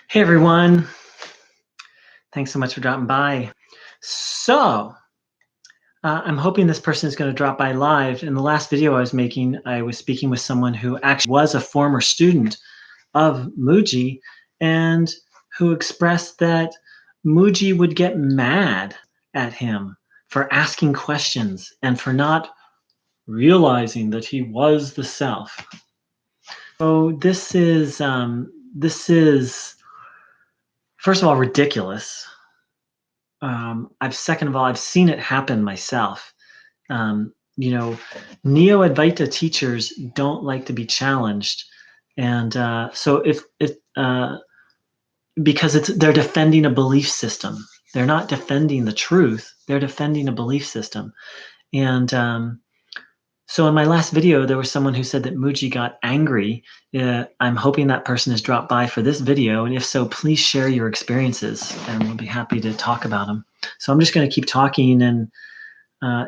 Hey everyone, thanks so much for dropping by. So, I'm hoping this person is going to drop by live. In the last video I was making, I was speaking with someone who actually was a former student of Mooji and who expressed that Mooji would get mad at him for asking questions and for not realizing that he was the self. So this is first of all ridiculous. Second of all, I've seen it happen myself. Neo-Advaita teachers don't like to be challenged, and because they're defending a belief system. They're not defending the truth. They're defending a belief system, and so in my last video, there was someone who said that Mooji got angry. I'm hoping that person has dropped by for this video, and if so, please share your experiences, and we'll be happy to talk about them. So I'm just going to keep talking, and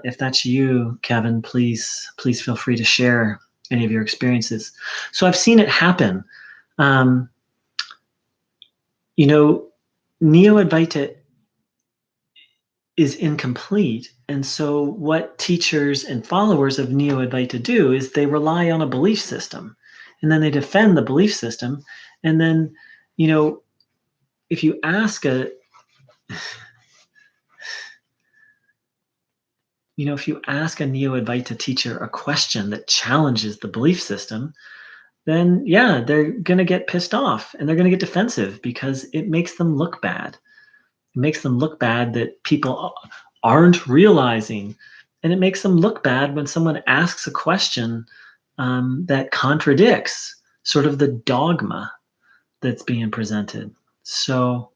if that's you, Kevin, please feel free to share any of your experiences. So I've seen it happen. Neo-Advaita is incomplete. And so what teachers and followers of Neo-Advaita do is they rely on a belief system, and then they defend the belief system. And then, if you ask a Neo-Advaita teacher a question that challenges the belief system, then yeah, they're going to get pissed off and they're going to get defensive because it makes them look bad. It makes them look bad that people aren't realizing, and it makes them look bad when someone asks a question that contradicts sort of the dogma that's being presented. So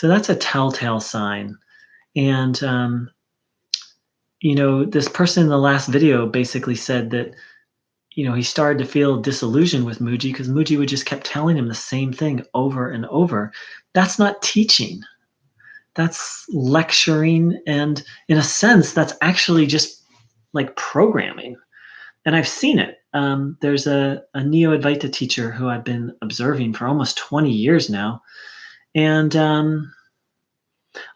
that's a telltale sign. And this person in the last video basically said that he started to feel disillusioned with Mooji because Mooji would just kept telling him the same thing over and over. That's not teaching. That's lecturing, and in a sense, that's actually just like programming. And I've seen it. There's a Neo-Advaita teacher who I've been observing for almost 20 years now, and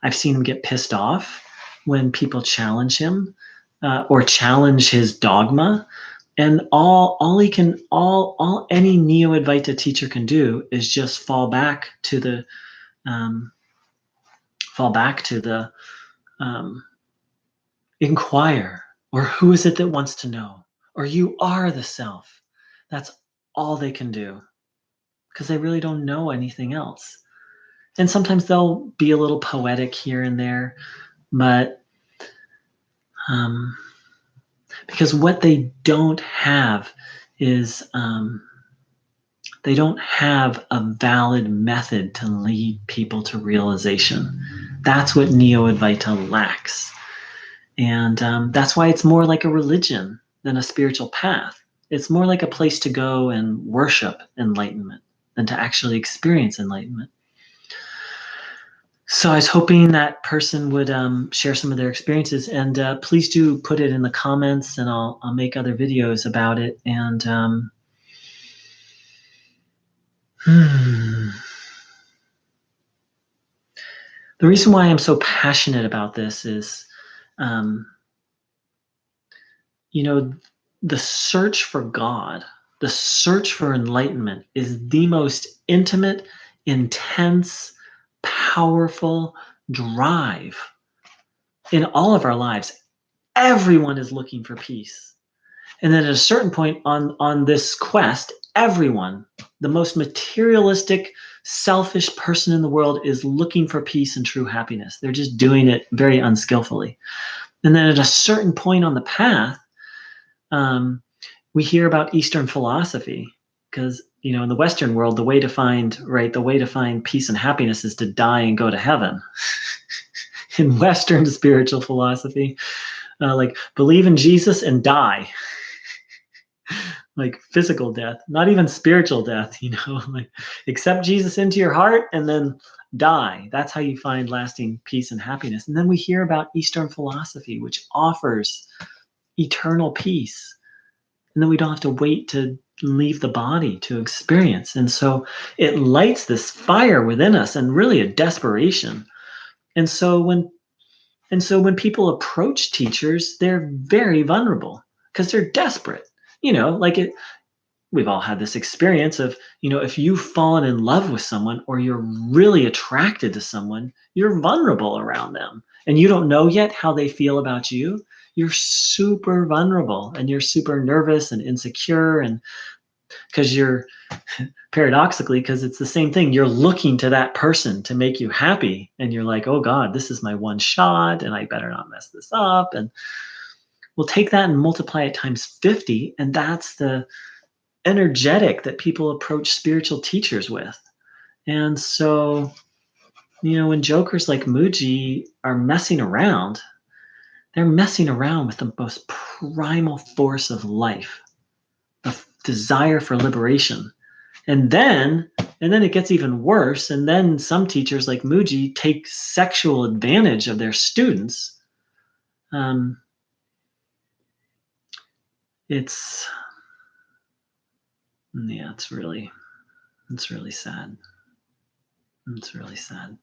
I've seen him get pissed off when people challenge him or challenge his dogma. And all any Neo-Advaita teacher can do is just fall back to the inquire, or who is it that wants to know, or you are the self. That's all they can do because they really don't know anything else. And sometimes they'll be a little poetic here and there, but because what they don't have is they don't have a valid method to lead people to realization. That's what Neo-Advaita lacks. And that's why it's more like a religion than a spiritual path. It's more like a place to go and worship enlightenment than to actually experience enlightenment. So I was hoping that person would share some of their experiences, and please do put it in the comments, and I'll make other videos about it. And the reason why I'm so passionate about this is, the search for God, the search for enlightenment is the most intimate, intense, powerful drive in all of our lives. Everyone is looking for peace. And then at a certain point on this quest, everyone, the most materialistic, selfish person in the world, is looking for peace and true happiness. They're just doing it very unskillfully. And then at a certain point on the path, we hear about Eastern philosophy, because in the Western world, the way to find peace and happiness is to die and go to heaven. In Western spiritual philosophy, like believe in Jesus and die. Like physical death, not even spiritual death, like accept Jesus into your heart and then die. That's how you find lasting peace and happiness. And then we hear about Eastern philosophy, which offers eternal peace. And then we don't have to wait to leave the body to experience. And so it lights this fire within us and really a desperation. And so when people approach teachers, they're very vulnerable because they're desperate. Like we've all had this experience of, if you've fallen in love with someone or you're really attracted to someone, you're vulnerable around them and you don't know yet how they feel about you. You're super vulnerable and you're super nervous and insecure, and because you're paradoxically, because it's the same thing, you're looking to that person to make you happy and you're like, oh God, this is my one shot and I better not mess this up. And we'll take that and multiply it times 50, and that's the energetic that people approach spiritual teachers with. And so, when jokers like Mooji are messing around, they're messing around with the most primal force of life, the desire for liberation. And then it gets even worse. And then some teachers like Mooji take sexual advantage of their students. It's really sad. It's really sad.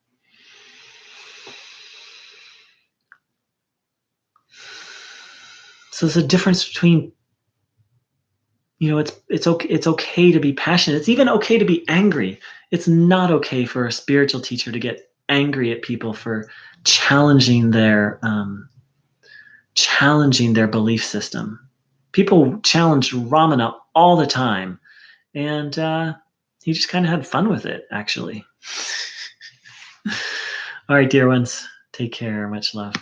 So there's a difference between, it's okay to be passionate. It's even okay to be angry. It's not okay for a spiritual teacher to get angry at people for challenging their belief system. People challenge Ramana all the time, and he just kind of had fun with it, actually. All right, dear ones, take care. Much love.